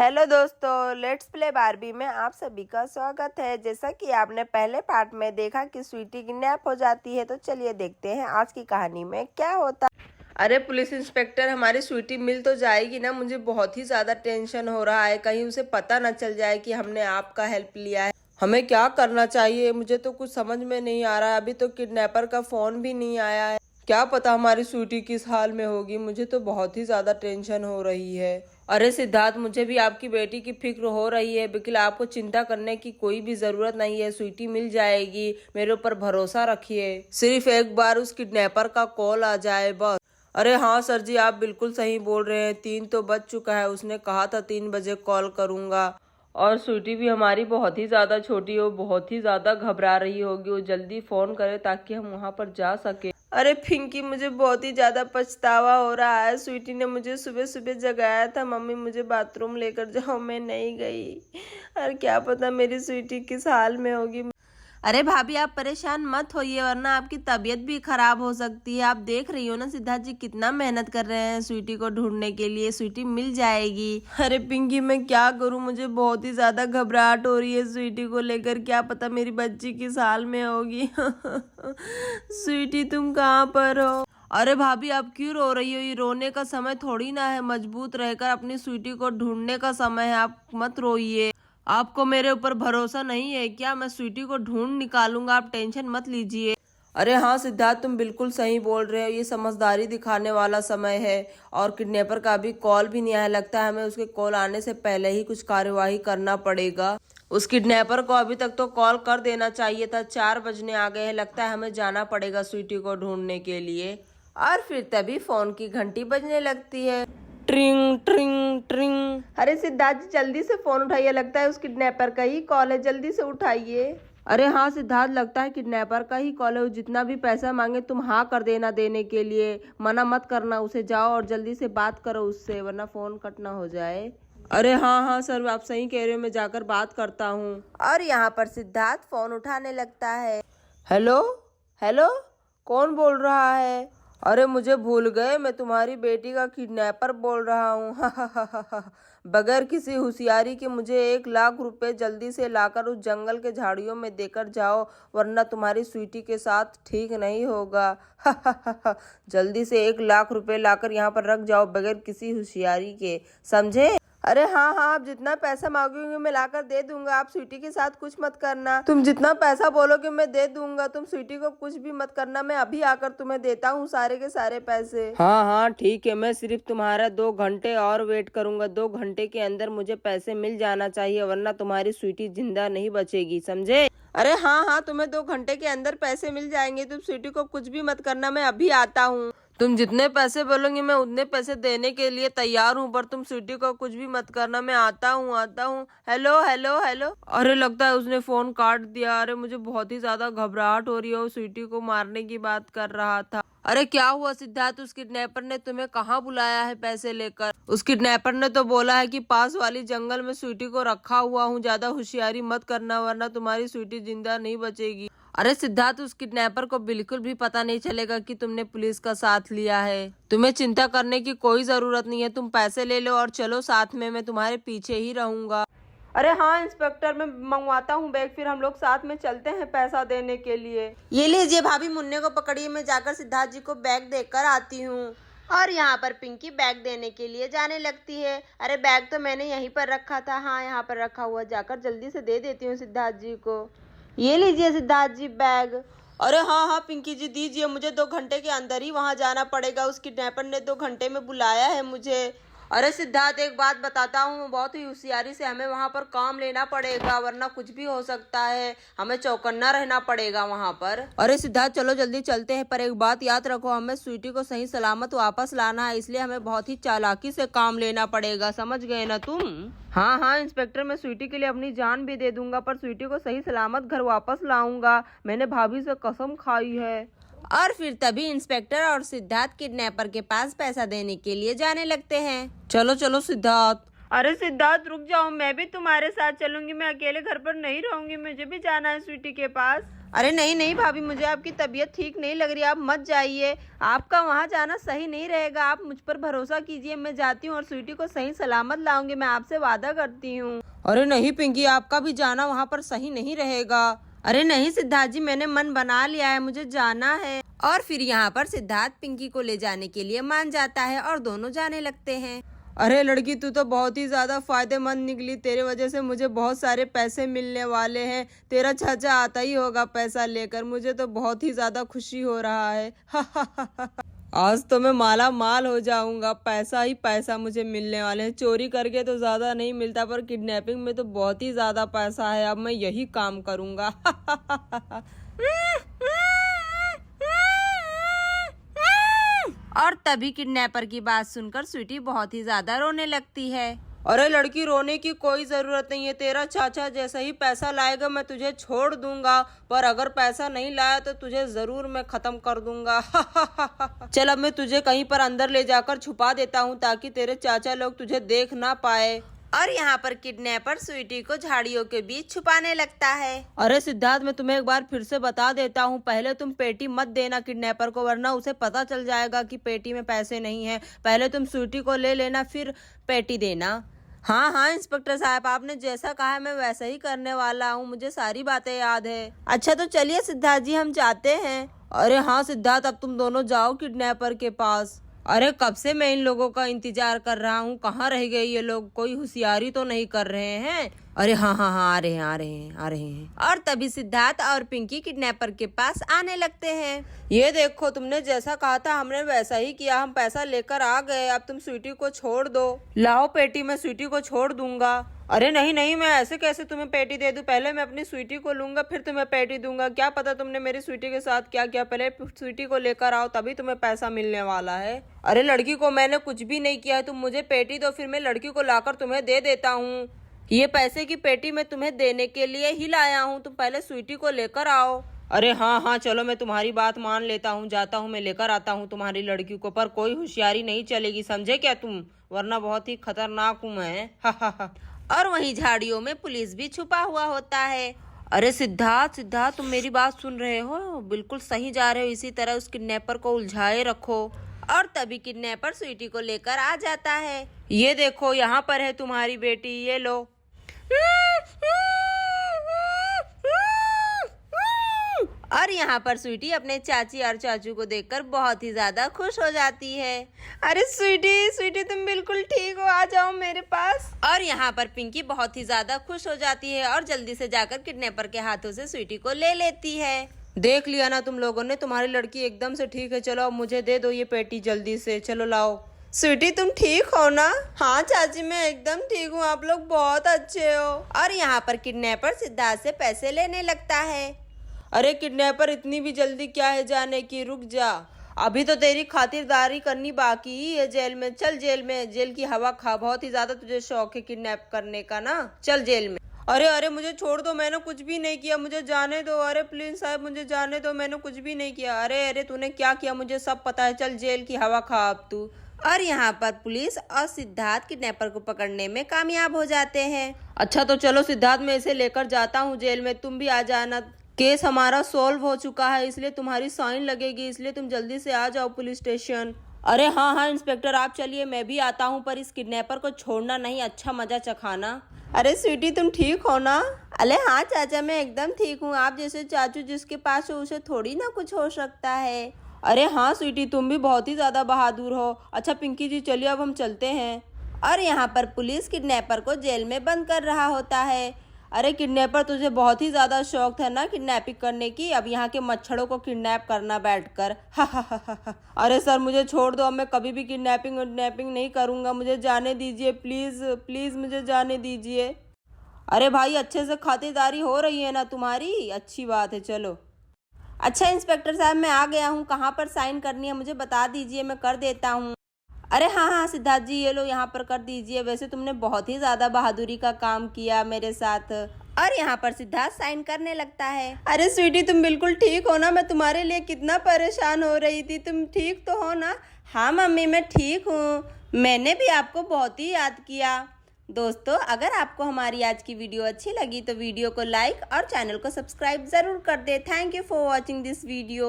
Hello दोस्तों, let's play Barbie में आप सभी का स्वागत है। जैसा कि आपने पहले पार्ट में देखा कि स्वीटी किडनैप हो जाती है, तो चलिए देखते हैं आज की कहानी में क्या होता। अरे पुलिस इंस्पेक्टर, हमारी स्वीटी मिल तो जाएगी ना? मुझे बहुत ही ज्यादा टेंशन हो रहा है, कहीं उसे पता न चल जाए कि हमने आपका हेल्प लिया है। हमें क्या करना चाहिए? मुझे तो कुछ समझ में नहीं आ रहा है। अभी तो किडनैपर का फोन भी नहीं आया है। क्या पता हमारी स्वीटी किस हाल में होगी। मुझे तो बहुत ही ज्यादा टेंशन हो रही है। अरे सिद्धार्थ, मुझे भी आपकी बेटी की फिक्र हो रही है। बिल्कुल आपको चिंता करने की कोई भी जरूरत नहीं है। स्वीटी मिल जाएगी, मेरे ऊपर भरोसा रखिए। सिर्फ एक बार उस किडनैपर का कॉल आ जाए बस। अरे हाँ सर जी, आप बिल्कुल सही बोल रहे हैं। 3 तो बज चुका है। उसने कहा था 3 बजे कॉल करूंगा। और स्वीटी भी हमारी बहुत ही ज्यादा छोटी हो, बहुत ही ज्यादा घबरा रही होगी। वो जल्दी फोन करे ताकि हम वहां पर जा सके। अरे पिंकी, मुझे बहुत ही ज्यादा पछतावा हो रहा है। स्वीटी ने मुझे सुबह सुबह जगाया था, मम्मी मुझे बाथरूम लेकर जाओ, मैं नहीं गई। और क्या पता मेरी स्वीटी किस हाल में होगी। अरे भाभी, आप परेशान मत होइए, वरना आपकी तबीयत भी खराब हो सकती है। आप देख रही हो ना सिद्धार्थ जी कितना मेहनत कर रहे हैं स्वीटी को ढूंढने के लिए। स्वीटी मिल जाएगी। अरे पिंकी, मैं क्या करूं? मुझे बहुत ही ज्यादा घबराहट हो रही है स्वीटी को लेकर। क्या पता मेरी बच्ची किस हाल में होगी। स्वीटी, तुम कहाँ पर हो? अरे भाभी, आप क्यों रो रही हो? ये रोने का समय थोड़ी ना है। मजबूत रहकर अपनी स्वीटी को ढूंढने का समय है। आप मत रोइए। आपको मेरे ऊपर भरोसा नहीं है क्या? मैं स्वीटी को ढूंढ निकालूंगा, आप टेंशन मत लीजिए। अरे हाँ सिद्धार्थ, तुम बिल्कुल सही बोल रहे हो। ये समझदारी दिखाने वाला समय है। और किडनैपर का अभी कॉल भी नहीं आया। लगता है हमें उसके कॉल आने से पहले ही कुछ कार्यवाही करना पड़ेगा। उस किडनैपर को अभी तक तो कॉल कर देना चाहिए था। 4 बजने आ गए हैं। लगता है हमें जाना पड़ेगा स्वीटी को ढूंढने के लिए। और फिर तभी फोन की घंटी बजने लगती है। ट्रिंग ट्रिंग ट्रिंग। अरे सिद्धार्थ जी, जल्दी से फोन उठाइए। लगता है उस किडनैपर का ही कॉल है, जल्दी से उठाइए। अरे हाँ सिद्धार्थ, लगता है किडनैपर का ही कॉल है। जितना भी पैसा मांगे तुम हाँ कर देना देने के लिए। मना मत करना उसे। जाओ और जल्दी से बात करो उससे, वरना फोन कट ना हो जाए। अरे हाँ हाँ सर, आप सही कह रहे हो, मैं जाकर बात करता हूँ। और यहाँ पर सिद्धार्थ फोन उठाने लगता है। हेलो हेलो, कौन बोल रहा है? अरे मुझे भूल गए, मैं तुम्हारी बेटी का किडनैपर बोल रहा हूँ। बगैर किसी होशियारी के मुझे 1 लाख रुपए जल्दी से लाकर उस जंगल के झाड़ियों में देकर जाओ, वरना तुम्हारी स्वीटी के साथ ठीक नहीं होगा। जल्दी से 1 लाख रुपए लाकर यहाँ पर रख जाओ, बगैर किसी होशियारी के, समझे? अरे हाँ हाँ, आप जितना पैसा मांगोगे मैं लाकर दे दूंगा। आप स्वीटी के साथ कुछ मत करना। तुम जितना पैसा बोलोगे मैं दे दूंगा। तुम स्वीटी को कुछ भी मत करना। मैं अभी आकर तुम्हें देता हूँ सारे के सारे पैसे। हाँ हाँ ठीक है, मैं सिर्फ तुम्हारा 2 घंटे और वेट करूंगा। 2 घंटे के अंदर मुझे पैसे मिल जाना चाहिए, वरना तुम्हारी स्वीटी जिंदा नहीं बचेगी, समझे? अरे हाँ हाँ, तुम्हें 2 घंटे के अंदर पैसे मिल जाएंगे। तुम स्वीटी को कुछ भी मत करना, मैं अभी आता हूँ। तुम जितने पैसे बोलोगे मैं उतने पैसे देने के लिए तैयार हूँ, पर तुम स्वीटी को कुछ भी मत करना। मैं आता हूँ आता हूँ। Hello hello hello. अरे लगता है उसने फोन काट दिया। अरे मुझे बहुत ही ज्यादा घबराहट हो रही है। वो स्वीटी को मारने की बात कर रहा था। अरे क्या हुआ सिद्धार्थ? उस किडनैपर ने तुम्हें कहाँ बुलाया है पैसे लेकर? उस किडनैपर ने तो बोला है कि पास वाली जंगल में स्वीटी को रखा हुआ हूँ, ज्यादा होशियारी मत करना, वरना तुम्हारी स्वीटी जिंदा नहीं बचेगी। अरे सिद्धार्थ, उस किडनैपर को बिल्कुल भी पता नहीं चलेगा कि तुमने पुलिस का साथ लिया है। तुम्हें चिंता करने की कोई जरूरत नहीं है। तुम पैसे ले लो और चलो साथ में, मैं तुम्हारे पीछे ही रहूंगा। अरे हाँ इंस्पेक्टर, मैं मंगवाता हूँ बैग, फिर हम लोग साथ में चलते हैं पैसा देने के लिए। ये लीजिए भाभी, मुन्ने को पकड़िए, मैं जाकर सिद्धार्थ जी को बैग देकर आती हूँ। और यहाँ पर पिंकी बैग देने के लिए जाने लगती है। अरे बैग तो मैंने यहीं पर रखा था। हाँ यहाँ पर रखा हुआ, जाकर जल्दी से दे देती हूँ सिद्धार्थ जी को। ये लीजिए सिद्धार्थ जी बैग। अरे हाँ हाँ पिंकी जी, दीजिए। मुझे 2 घंटे के अंदर ही वहां जाना पड़ेगा। उस किडनैपर ने 2 घंटे में बुलाया है मुझे। अरे सिद्धार्थ, एक बात बताता हूँ, बहुत ही होशियारी से हमें वहां पर काम लेना पड़ेगा, वरना कुछ भी हो सकता है। हमें चौकन्ना रहना पड़ेगा वहां पर। अरे सिद्धार्थ, चलो जल्दी चलते हैं, पर एक बात याद रखो, हमें स्वीटी को सही सलामत वापस लाना है, इसलिए हमें बहुत ही चालाकी से काम लेना पड़ेगा, समझ गए ना तुम? हाँ हाँ इंस्पेक्टर, मैं स्वीटी के लिए अपनी जान भी दे दूंगा, पर स्वीटी को सही सलामत घर वापस लाऊंगा। मैंने भाभी से कसम खाई है। और फिर तभी इंस्पेक्टर और सिद्धार्थ किडनैपर के पास पैसा देने के लिए जाने लगते हैं। चलो चलो सिद्धार्थ। अरे सिद्धार्थ रुक जाओ, मैं भी तुम्हारे साथ चलूंगी। मैं अकेले घर पर नहीं रहूंगी, मुझे भी जाना है स्वीटी के पास। अरे नहीं नहीं भाभी, मुझे आपकी तबीयत ठीक नहीं लग रही, आप मत जाइए। आपका वहाँ जाना सही नहीं रहेगा, आप मुझ पर भरोसा कीजिए। मैं जाती हूँ और स्वीटी को सही सलामत लाऊंगी, मैं आपसे वादा करती हूँ। अरे नहीं पिंकी, आपका भी जाना वहाँ पर सही नहीं रहेगा। अरे नहीं सिद्धार्थ जी, मैंने मन बना लिया है, मुझे जाना है। और फिर यहाँ पर सिद्धार्थ पिंकी को ले जाने के लिए मान जाता है और दोनों जाने लगते हैं। अरे लड़की, तू तो बहुत ही ज्यादा फायदेमंद निकली, तेरे वजह से मुझे बहुत सारे पैसे मिलने वाले हैं। तेरा चाचा आता ही होगा पैसा लेकर, मुझे तो बहुत ही ज्यादा खुशी हो रहा है। आज तो मैं माला माल हो जाऊंगा, पैसा ही पैसा मुझे मिलने वाले हैं। चोरी करके तो ज्यादा नहीं मिलता, पर किडनैपिंग में तो बहुत ही ज्यादा पैसा है। अब मैं यही काम करूंगा। और तभी किडनैपर की बात सुनकर स्वीटी बहुत ही ज्यादा रोने लगती है। अरे लड़की, रोने की कोई जरूरत नहीं है, तेरा चाचा जैसा ही पैसा लाएगा मैं तुझे छोड़ दूंगा, पर अगर पैसा नहीं लाया तो तुझे जरूर मैं खत्म कर दूंगा। चल अब मैं तुझे कहीं पर अंदर ले जाकर छुपा देता हूँ ताकि तेरे चाचा लोग तुझे देख ना पाए। और यहाँ पर किडनैपर स्वीटी को झाड़ियों के बीच छुपाने लगता है। अरे सिद्धार्थ, मैं तुम्हें एक बार फिर से बता देता हूँ, पहले तुम पेटी मत देना किडनैपर को, वरना उसे पता चल जाएगा कि पेटी में पैसे नहीं है। पहले तुम स्वीटी को ले लेना, फिर पेटी देना। हाँ हाँ इंस्पेक्टर साहब, आपने जैसा कहा है मैं वैसा ही करने वाला हूँ, मुझे सारी बातें याद है। अच्छा तो चलिए सिद्धार्थ जी, हम जाते हैं। अरे हाँ सिद्धार्थ, अब तुम दोनों जाओ किडनैपर के पास। अरे कब से मैं इन लोगों का इंतजार कर रहा हूँ, कहाँ रह गए ये लोग, कोई होशियारी तो नहीं कर रहे हैं। अरे हाँ हाँ हाँ, आ रहे हैं आ रहे हैं आ रहे हैं। और तभी सिद्धार्थ और पिंकी किडनैपर के पास आने लगते हैं। ये देखो, तुमने जैसा कहा था हमने वैसा ही किया, हम पैसा लेकर आ गए, अब तुम स्वीटी को छोड़ दो। लाओ पेटी, मैं स्वीटी को छोड़ दूंगा। अरे नहीं नहीं, मैं ऐसे कैसे तुम्हें पेटी दे दूं, पहले मैं अपनी स्वीटी को लूंगा फिर तुम्हें पेटी दूंगा। क्या पता तुमने मेरी स्वीटी के साथ क्या किया, पहले स्वीटी को लेकर आओ तभी तुम्हें पैसा मिलने वाला है। अरे लड़की को मैंने कुछ भी नहीं किया है, तुम मुझे पेटी दो, फिर मैं लड़की को लाकर तुम्हें दे देता हूँ। ये पैसे की पेटी मैं तुम्हें देने के लिए ही लाया हूँ, तुम पहले स्वीटी को लेकर आओ। अरे हाँ हाँ चलो, मैं तुम्हारी बात मान लेता हूँ, जाता हूँ, मैं लेकर आता हूँ तुम्हारी लड़की को, पर कोई होशियारी नहीं चलेगी, समझे क्या तुम, वरना बहुत ही खतरनाक हूँ मैं। और वहीं झाड़ियों में पुलिस भी छुपा हुआ होता है। अरे सिद्धार्थ सिद्धार्थ, तुम मेरी बात सुन रहे हो, बिल्कुल सही जा रहे हो, इसी तरह उस किडनैपर को उलझाए रखो। और तभी किडनैपर स्वीटी को लेकर आ जाता है। ये देखो, यहाँ पर है तुम्हारी बेटी, ये लो। और यहाँ पर स्वीटी अपने चाची और चाचू को देखकर बहुत ही ज्यादा खुश हो जाती है। अरे स्वीटी स्वीटी, तुम बिल्कुल ठीक हो, आ जाओ मेरे पास। और यहाँ पर पिंकी बहुत ही ज्यादा खुश हो जाती है और जल्दी से जाकर किडनैपर के हाथों से स्वीटी को ले लेती है। देख लिया ना तुम लोगों ने, तुम्हारी लड़की एकदम से ठीक है। चलो अब मुझे दे दो ये पेटी जल्दी से, चलो लाओ। स्वीटी तुम ठीक हो ना? हाँ चाची, मैं एकदम ठीक हूँ, आप लोग बहुत अच्छे हो। और यहाँ पर किडनैपर सिद्धार्थ से पैसे लेने लगता है। अरे किडनैपर, इतनी भी जल्दी क्या है जाने की, रुक जा, अभी तो तेरी खातिरदारी करनी बाकी ही है जेल में। चल जेल में, जेल की हवा खा, बहुत ही ज्यादा तुझे शौक है किडनैप करने का ना, चल जेल में। अरे अरे मुझे छोड़ दो, मैंने कुछ भी नहीं किया, मुझे जाने दो। अरे प्लीज साहब मुझे जाने दो, मैंने कुछ भी नहीं किया। अरे अरे तूने क्या किया मुझे सब पता है, चल जेल की हवा खा अब तू। और यहाँ पर पुलिस और सिद्धार्थ किडनैपर को पकड़ने में कामयाब हो जाते हैं। अच्छा तो चलो सिद्धार्थ, मैं इसे लेकर जाता हूँ जेल में, तुम भी आ जाना। केस हमारा सॉल्व हो चुका है, इसलिए तुम्हारी साइन लगेगी, इसलिए तुम जल्दी से आ जाओ पुलिस स्टेशन। अरे हाँ हाँ इंस्पेक्टर, आप चलिए, मैं भी आता हूँ, पर इस किडनैपर को छोड़ना नहीं, अच्छा मजा चखाना। अरे स्वीटी तुम ठीक हो ना? अरे हाँ चाचा, मैं एकदम ठीक हूँ, आप जैसे चाचू जिसके पास हो उसे थोड़ी ना कुछ हो सकता है। अरे हाँ स्वीटी, तुम भी बहुत ही ज्यादा बहादुर हो। अच्छा पिंकी जी चलिए, अब हम चलते हैं। और यहाँ पर पुलिस किडनैपर को जेल में बंद कर रहा होता है। अरे किडनैपर, तुझे बहुत ही ज्यादा शौक था ना किडनैपिंग करने की, अब यहाँ के मच्छरों को किडनैप करना बैठकर। अरे सर मुझे छोड़ दो, अब मैं कभी भी किडनैपिंग नहीं करूँगा, मुझे जाने दीजिए प्लीज प्लीज, मुझे जाने दीजिए। अरे भाई, अच्छे से खातिरदारी हो रही है ना तुम्हारी, अच्छी बात है, चलो। अच्छा इंस्पेक्टर साहब, मैं आ गया हूँ, कहाँ पर साइन करनी है मुझे बता दीजिए, मैं कर देता हूँ। अरे हाँ हाँ सिद्धार्थ जी, ये लो यहाँ पर कर दीजिए, वैसे तुमने बहुत ही ज्यादा बहादुरी का काम किया मेरे साथ। और यहाँ पर सिद्धार्थ साइन करने लगता है। अरे स्वीटी तुम बिल्कुल ठीक हो ना? मैं तुम्हारे लिए कितना परेशान हो रही थी, तुम ठीक तो हो ना? हाँ मम्मी मैं ठीक हूँ, मैंने भी आपको बहुत ही याद किया। दोस्तों अगर आपको हमारी आज की वीडियो अच्छी लगी तो वीडियो को लाइक और चैनल को सब्सक्राइब जरूर कर दे। Thank you for watching this video.